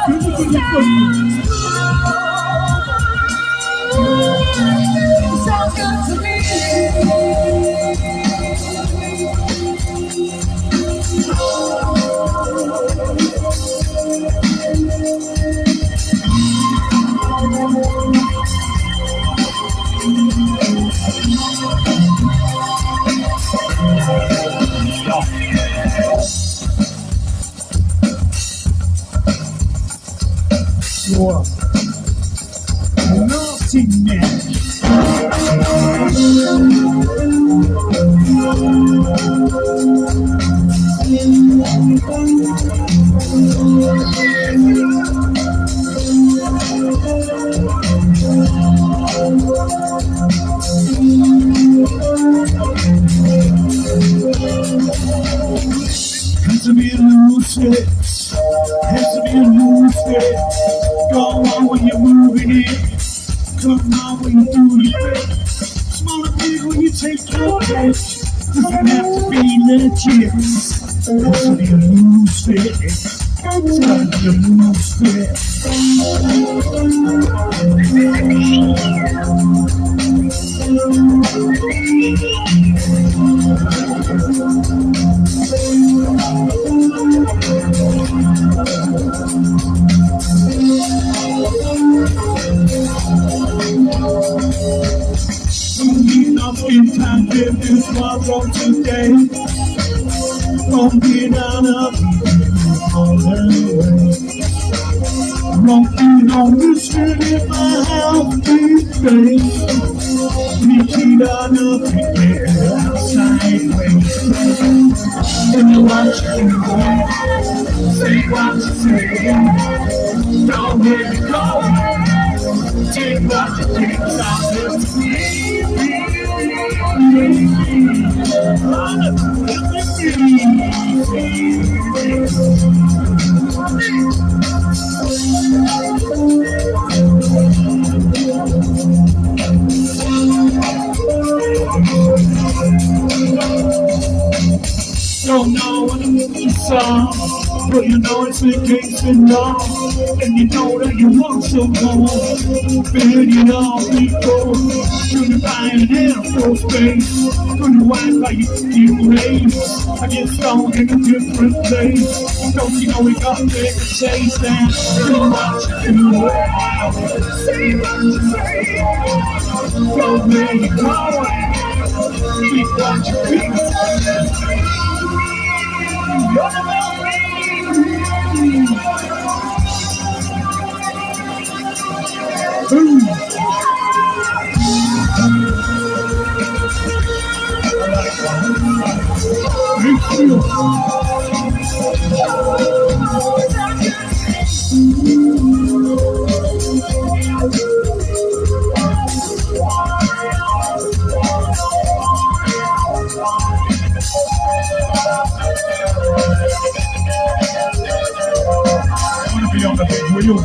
Sounds good to me. You're naughty man. Has to be loose with it. Has to be loose with it. Go on when you're moving it. Come on when you do your thing. Smaller big when you take your pitch. Doesn't have to be legit. Has to be a loose fit. It's got to be a loose fit. In time, give this tomorrow today. Don't get out of all the way. Walking on the street in my house today. Reaching out of the air outside way. And you watch you go. Say what you say. Don't let it go. Take what you take. Stop it. Don't know what you saw, but you know it's the case and law, and you know that you want some more. Been it all before. Couldn't buy an Air Force Base. Couldn't wipe like you raised. I get stoned in a different place. Don't you know we got there to say that? Do what you do. Say what you say. Go where you go. Keep what you think. You're the be on the big wheel.